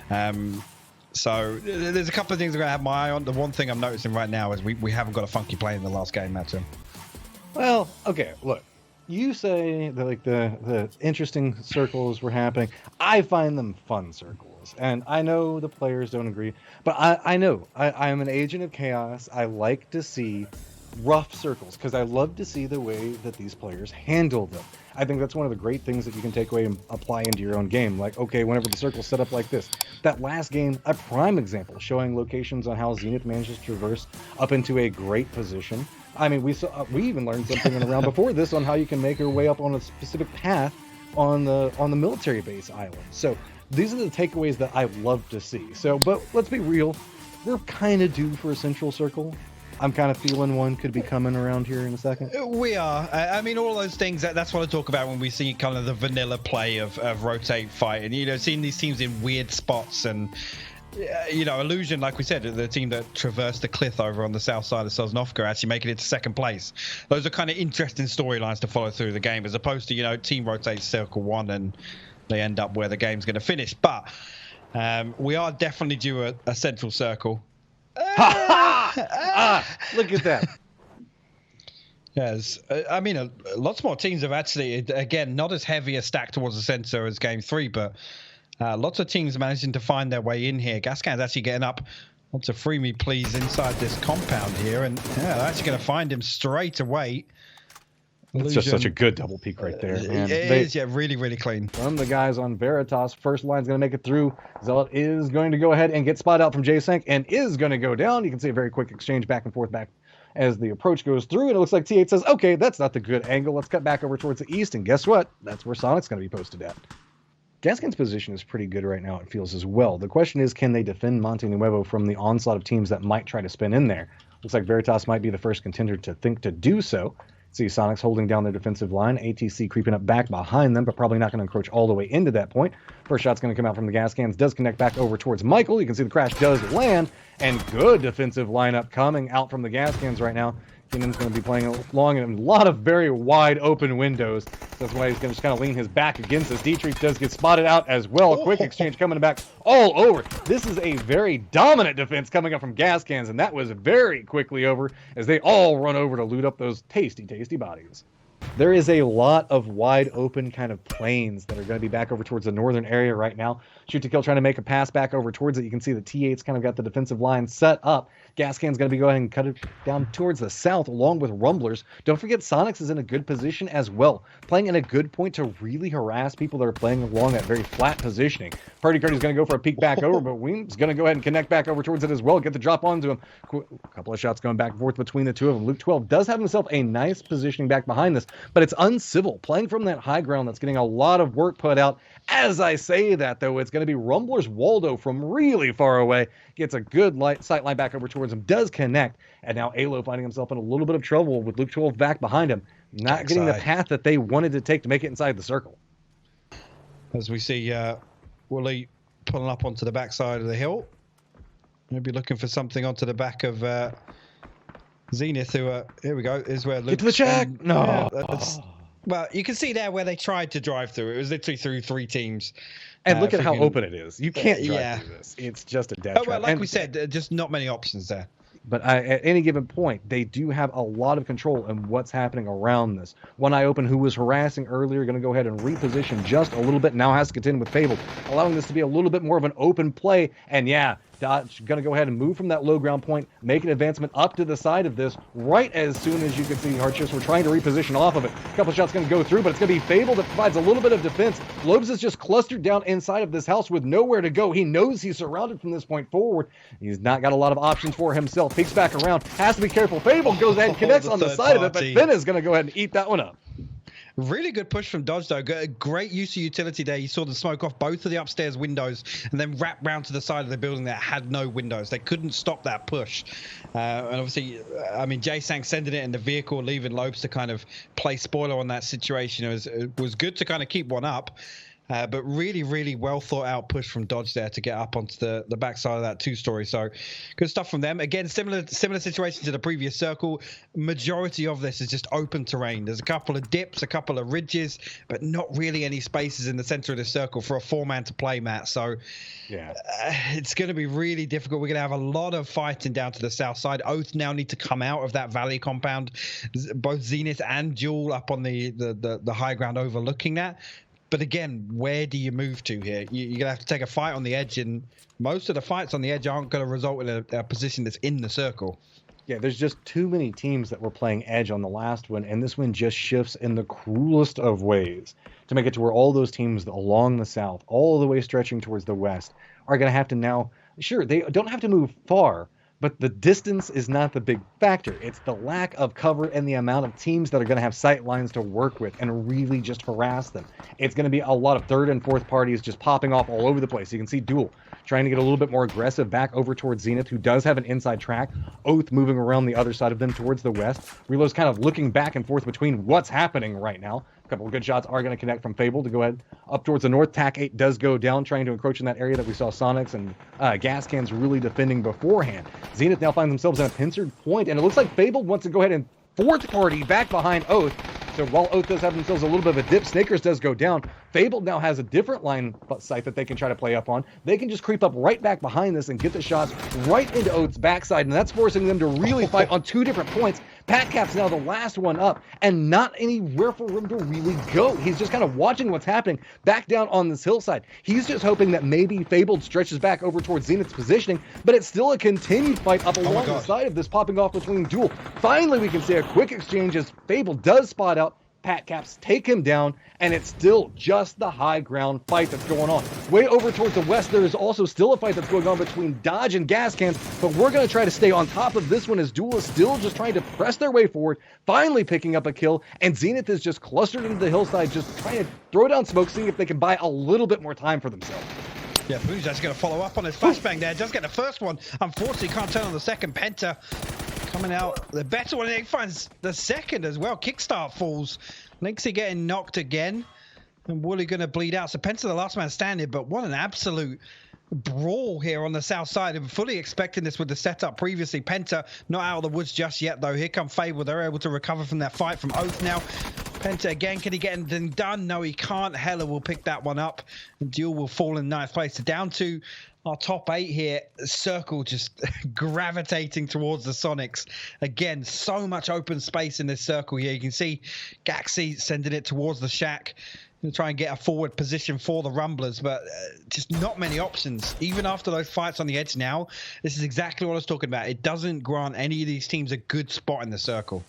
So there's a couple of things I'm going to have my eye on. The one thing I'm noticing right now is we haven't got a funky play in the last game match. Well, okay, look. You say that like the interesting circles were happening. I find them fun circles. And I know the players don't agree, but I know I am an agent of chaos. I like to see rough circles because I love to see the way that these players handle them. I think that's one of the great things that you can take away and apply into your own game. Like, okay, whenever the circle's set up like this, that last game, a prime example showing locations on how Zenith manages to traverse up into a great position. I mean, we even learned something in a round before this on how you can make your way up on a specific path on the military base island. So these are the takeaways that I love to see. So, but let's be real, we're kind of due for a central circle. I'm kind of feeling one could be coming around here in a second. We are. I mean, all those things, that's what I talk about when we see kind of the vanilla play of rotate fight. And, you know, seeing these teams in weird spots and, you know, Illusion, like we said, the team that traversed the cliff over on the south side of Sosnovka actually making it to second place. Those are kind of interesting storylines to follow through the game as opposed to, you know, team rotates circle one and they end up where the game's going to finish. But we are definitely due a central circle. Look at that. Yes, I mean, lots more teams have actually, again, not as heavy a stack towards the center as Game 3, but lots of teams managing to find their way in here. Gascans actually getting up onto Free Me Please inside this compound here, and yeah, they're actually going to find him straight away. It's just such a good double peek right there. It is, yeah, really, really clean. From the guys on Veritas, first line's going to make it through. Zealot is going to go ahead and get spot out from J-Sank and is going to go down. You can see a very quick exchange back and forth back as the approach goes through. And it looks like T8 says, okay, that's not the good angle. Let's cut back over towards the east. And guess what? That's where Sonic's going to be posted at. Gascan's position is pretty good right now, it feels as well. The question is, can they defend Monte Nuevo from the onslaught of teams that might try to spin in there? Looks like Veritas might be the first contender to think to do so. See Sonic's holding down their defensive line. ATC creeping up back behind them, but probably not going to encroach all the way into that point. First shot's going to come out from the Gascans. Does connect back over towards Michael. You can see the crash does land. And good defensive lineup coming out from the Gascans right now. Keenan's going to be playing along in a lot of very wide open windows. That's why he's going to just kind of lean his back against this. Dietrich does get spotted out as well. A quick exchange coming back all over. This is a very dominant defense coming up from Gascans, and that was very quickly over as they all run over to loot up those tasty, tasty bodies. There is a lot of wide open kind of plains that are going to be back over towards the northern area right now. Shoot to kill trying to make a pass back over towards it. You can see the T8's kind of got the defensive line set up. Gascan's going to be going and cut it down towards the south along with Rumblers. Don't forget Sonics is in a good position as well. Playing in a good point to really harass people that are playing along that very flat positioning. Purdy Curdy's going to go for a peek back over, but Weem's going to go ahead and connect back over towards it as well. Get the drop onto him. A couple of shots going back and forth between the two of them. Luke 12 does have himself a nice positioning back behind this, but it's uncivil. Playing from that high ground that's getting a lot of work put out. As I say that, though, it's going to be Rumbler's Waldo from really far away. Gets a good sight line back over towards him. Does connect. And now Alo finding himself in a little bit of trouble with Luke 12 back behind him. Not getting the path that they wanted to take to make it inside the circle. As we see Wooly pulling up onto the backside of the hill. Maybe looking for something onto the back of Zenith, who, here we go, is where Luke... Get to the check! No! Well, you can see there where they tried to drive through. It was literally through three teams. And look at how open it is. You can't drive through this. It's just a death trap. Well, like we said, just not many options there. But at any given point, they do have a lot of control in what's happening around this. One Eye Open, who was harassing earlier, going to go ahead and reposition just a little bit. Now has to contend with Fable, allowing this to be a little bit more of an open play. And yeah, Dodge going to go ahead and move from that low ground point, make an advancement up to the side of this, right as soon as you can see Hardships were trying to reposition off of it. A couple shots going to go through, but it's going to be Fable that provides a little bit of defense. Lobes is just clustered down inside of this house with nowhere to go. He knows he's surrounded from this point forward. He's not got a lot of options for himself. Peeks back around, has to be careful. Fable goes ahead and connects on the side of it, but Finn is going to go ahead and eat that one up. Really good push from Dodge, though. Great use of utility there. You saw the smoke off both of the upstairs windows and then wrap round to the side of the building that had no windows. They couldn't stop that push. And obviously, I mean, J-Sang sending it in the vehicle, leaving Lopes to kind of play spoiler on that situation. It was good to kind of keep one up. But really, really well thought out push from Dodge there to get up onto the backside of that two-story. So good stuff from them. Again, similar situation to the previous circle. Majority of this is just open terrain. There's a couple of dips, a couple of ridges, but not really any spaces in the center of the circle for a 4-man to play, Matt. So yeah, it's going to be really difficult. We're going to have a lot of fighting down to the south side. Oath now need to come out of that valley compound. Both Zenith and Duel up on the high ground overlooking that. But again, where do you move to here? You're going to have to take a fight on the edge, and most of the fights on the edge aren't going to result in a position that's in the circle. Yeah, there's just too many teams that were playing edge on the last one, and this one just shifts in the cruelest of ways to make it to where all those teams along the south, all the way stretching towards the west, are going to have to now, sure, they don't have to move far, but the distance is not the big factor. It's the lack of cover and the amount of teams that are going to have sight lines to work with and really just harass them. It's going to be a lot of third and fourth parties just popping off all over the place. You can see Duel trying to get a little bit more aggressive back over towards Zenith, who does have an inside track. Oath moving around the other side of them towards the west. Relo's kind of looking back and forth between what's happening right now. A couple of good shots are going to connect from Fable to go ahead up towards the north. TAC 8 does go down, trying to encroach in that area that we saw Sonics and Gascans really defending beforehand. Zenith now finds themselves in a pincered point, and it looks like Fable wants to go ahead and fourth party back behind Oath. So while Oath does have themselves a little bit of a dip, Snakers does go down. Fable now has a different line sight that they can try to play up on. They can just creep up right back behind this and get the shots right into Oath's backside, and that's forcing them to really fight on two different points. Patcap's now the last one up, and not anywhere for him to really go. He's just kind of watching what's happening back down on this hillside. He's just hoping that maybe Fabled stretches back over towards Zenith's positioning, but it's still a continued fight up along the side of this, popping off between Duel. Finally, we can see a quick exchange as Fabled does spot out Patcaps, take him down, and it's still just the high ground fight that's going on. Way over towards the west, there is also still a fight that's going on between Dodge and Gascans, but we're going to try to stay on top of this one as Duel is still just trying to press their way forward, finally picking up a kill, and Zenith is just clustered into the hillside, just trying to throw down smoke, seeing if they can buy a little bit more time for themselves. Yeah, Booza's going to follow up on his flashbang there. Does get the first one. Unfortunately, can't turn on the second. Penta coming out the better one. He finds the second as well. Kickstart falls. Linksy getting knocked again. And Wooly going to bleed out. So Penta the last man standing, but what an absolute brawl here on the south side. I'm fully expecting this with the setup previously. Penta not out of the woods just yet, though. Here come Fable. They're able to recover from that fight from Oath now. Penta again, can he get anything done? No, he can't. Hella will pick that one up, and Duel will fall in ninth place. So down to our top 8 here. Circle just gravitating towards the Sonics. Again, so much open space in this circle here. You can see Gaxi sending it towards the shack to try and get a forward position for the Rumblers, but just not many options. Even after those fights on the edge now, this is exactly what I was talking about. It doesn't grant any of these teams a good spot in the circle.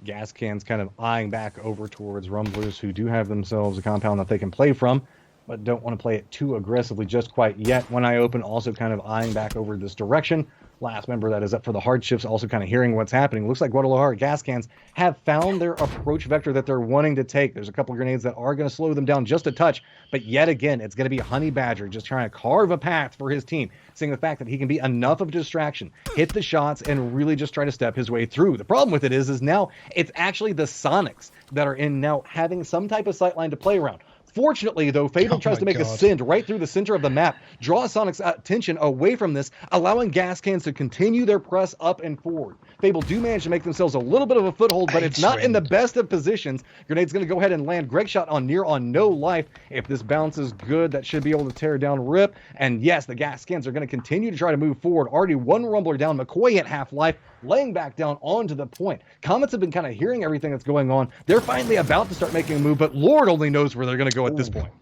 Gascans kind of eyeing back over towards Rumblers, who do have themselves a compound that they can play from, but don't want to play it too aggressively just quite yet. When I open, also kind of eyeing back over this direction. Last member that is up for the hardships, also kind of hearing what's happening. Looks like Guadalajara Gascans have found their approach vector that they're wanting to take. There's a couple of grenades that are going to slow them down just a touch, but yet again, it's going to be Honey Badger just trying to carve a path for his team, seeing the fact that he can be enough of a distraction, hit the shots, and really just try to step his way through. The problem with it is now it's actually the Sonics that are in now having some type of sightline to play around. Fortunately, though, Fable tries to make a send right through the center of the map, draw Sonic's attention away from this, allowing Gascans to continue their press up and forward. Fable do manage to make themselves a little bit of a foothold, but it's not in the best of positions. Grenade's going to go ahead and land. Greg shot on near on no life. If this bounce is good, that should be able to tear down Rip. And yes, the Gascans are going to continue to try to move forward. Already one Rumbler down. McCoy at half life, laying back down onto the point. Comets have been kind of hearing everything that's going on. They're finally about to start making a move, but Lord only knows where they're going to go at this point.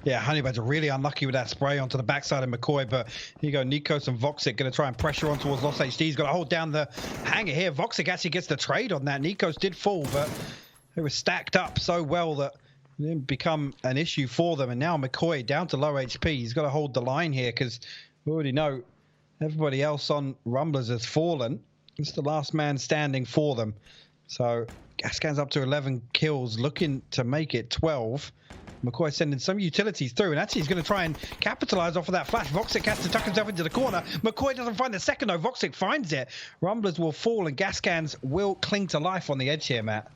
Yeah, Honey Badger really unlucky with that spray onto the backside of McCoy, but here you go, Nikos and Voxic going to try and pressure on towards Lost HD. He's got to hold down the hanger here. Voxic actually gets the trade on that. Nikos did fall, but they were stacked up so well that it didn't become an issue for them. And now McCoy down to low HP. He's got to hold the line here because we already know everybody else on Rumblers has fallen. It's the last man standing for them. So Gascan's up to 11 kills, looking to make it 12. McCoy sending some utilities through, and actually he's going to try and capitalize off of that flash. Voxic has to tuck himself into the corner. McCoy doesn't find the second, though. Voxic finds it. Rumblers will fall, and Gascans will cling to life on the edge here, Matt.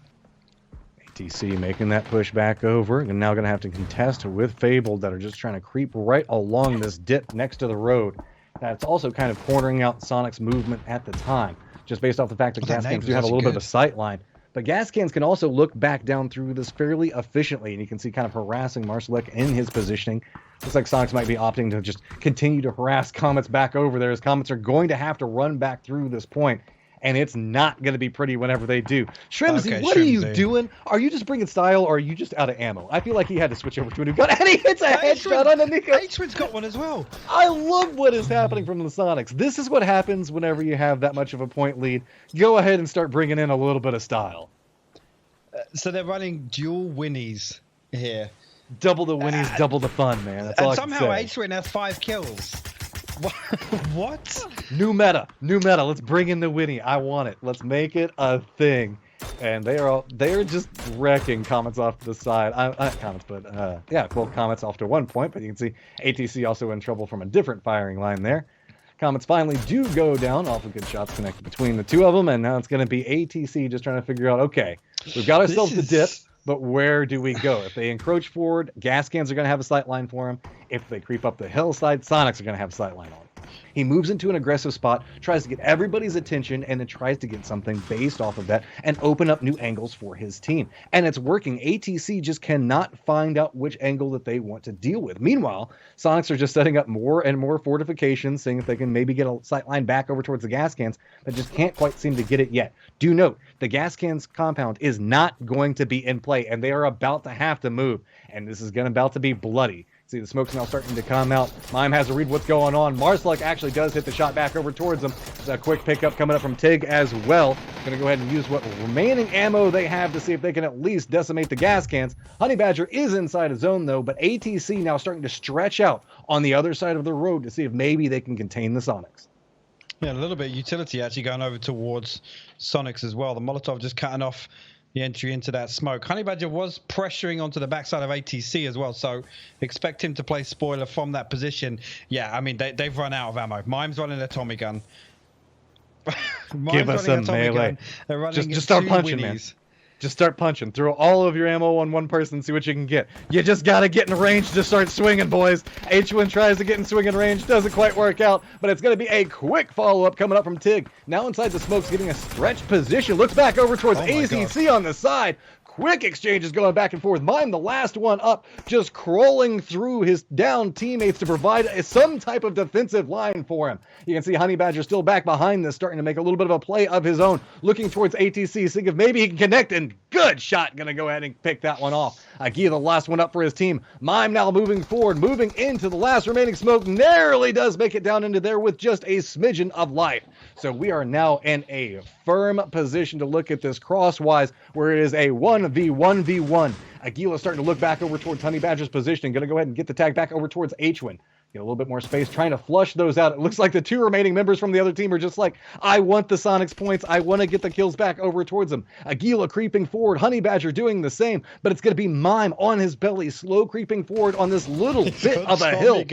ATC making that push back over, and now going to have to contest with Fabled that are just trying to creep right along this dip next to the road. That's also kind of cornering out Sonic's movement at the time, just based off the fact that Gascans do have a little bit of a sight line. But Gascans can also look back down through this fairly efficiently, and you can see kind of harassing Marsalek in his positioning. Looks like Sonics might be opting to just continue to harass Comets back over there, as Comets are going to have to run back through this point. And it's not going to be pretty whenever they do. Shrimsy, Okay, what are you doing? Are you just bringing style, or are you just out of ammo? I feel like he had to switch over to a new gun, and he hits a headshot on the Nico. H-Win's got one as well. I love what is happening from the Sonics. This is what happens whenever you have that much of a point lead. Go ahead and start bringing in a little bit of style. So they're running dual Winnies here. Double the Winnies, double the fun, man. That's all I can say. Somehow H-Win has 5 kills. What? New meta. Let's bring in the Winnie. I want it. Let's make it a thing. And they are just wrecking Comets off to the side. Comets off to one point, but you can see ATC also in trouble from a different firing line there. Comets finally do go down off of good shots connected between the two of them, and now it's going to be ATC just trying to figure out, okay, we've got ourselves the dip, but where do we go? If they encroach forward, Gascans are going to have a sight line for them. If they creep up the hillside, Sonics are going to have a sight line on them. He moves into an aggressive spot, tries to get everybody's attention, and then tries to get something based off of that and open up new angles for his team. And it's working. ATC just cannot find out which angle that they want to deal with. Meanwhile, Sonics are just setting up more and more fortifications, seeing if they can maybe get a sight line back over towards the Gascans, but just can't quite seem to get it yet. Do note, the Gascans compound is not going to be in play, and they are about to have to move. And this is about to be bloody. See, the smoke's now starting to come out. Mime has to read what's going on. Marsalek actually does hit the shot back over towards him. It's a quick pickup coming up from Tig as well. Going to go ahead and use what remaining ammo they have to see if they can at least decimate the Gascans. Honey Badger is inside a zone, though, but ATC now starting to stretch out on the other side of the road to see if maybe they can contain the Sonics. Yeah, a little bit of utility actually going over towards Sonics as well. The Molotov just cutting off the entry into that smoke. Honey Badger was pressuring onto the backside of ATC as well, so expect him to play spoiler from that position. Yeah, I mean, they've run out of ammo. Mime's running a Tommy gun. Give us a melee. Just start punching, man. Just start punching. Throw all of your ammo on one person and see what you can get. You just got to get in range to start swinging, boys. H1 tries to get in swinging range. Doesn't quite work out, but it's going to be a quick follow-up coming up from Tig. Now inside the smokes, getting a stretched position. Looks back over towards ACC on the side. Quick exchanges going back and forth. Mime, the last one up, just crawling through his down teammates to provide some type of defensive line for him. You can see Honey Badger still back behind this, starting to make a little bit of a play of his own, looking towards ATC, seeing if maybe he can connect, and good shot. Going to go ahead and pick that one off. Agia, the last one up for his team. Mime now moving forward, moving into the last remaining smoke. Narrowly does make it down into there with just a smidgen of life. So we are now in a firm position to look at this crosswise, where it is a 1v1v1. Aguila starting to look back over towards Honey Badger's position. Going to go ahead and get the tag back over towards H-Win. Get a little bit more space, trying to flush those out. It looks like the two remaining members from the other team are just like, I want the Sonics points. I want to get the kills back over towards them. Aguila creeping forward. Honey Badger doing the same, but it's going to be Mime on his belly, slow creeping forward on this little bit of a hill.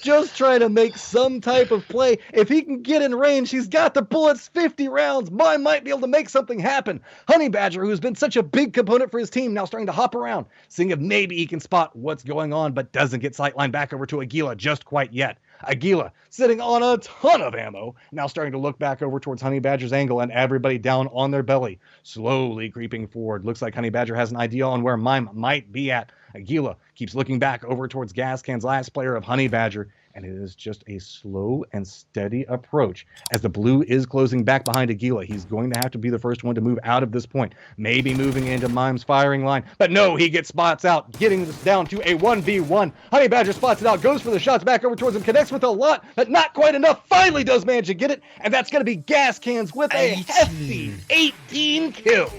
Just trying to make some type of play. If he can get in range, he's got the bullets, 50 rounds. Mime might be able to make something happen. Honey Badger, who's been such a big component for his team, now starting to hop around, seeing if maybe he can spot what's going on, but doesn't get sightline back over to Aguila just quite yet. Aguila sitting on a ton of ammo, now starting to look back over towards Honey Badger's angle, and everybody down on their belly, slowly creeping forward. Looks like Honey Badger has an idea on where Mime might be at. Aguila keeps looking back over towards Gascan's last player of Honey Badger, and it is just a slow and steady approach. As the blue is closing back behind Aguila, he's going to have to be the first one to move out of this point, maybe moving into Mime's firing line, but no, he gets spots out, getting this down to a 1v1. Honey Badger spots it out, goes for the shots back over towards him, connects with a lot, but not quite enough, finally does manage to get it, and that's going to be Gascans with a hefty 18 kills.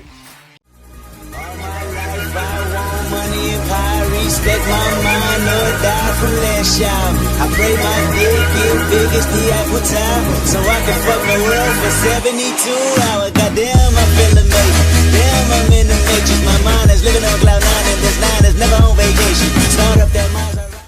Money and power, respect my mind, no die from last y'all. I pray my dick get big as the apple time, so I can fuck the world for 72 hours. Goddamn, I feel amazing. Damn, I'm in the matrix. My mind is living on cloud nine, and this line is never on vacation. Started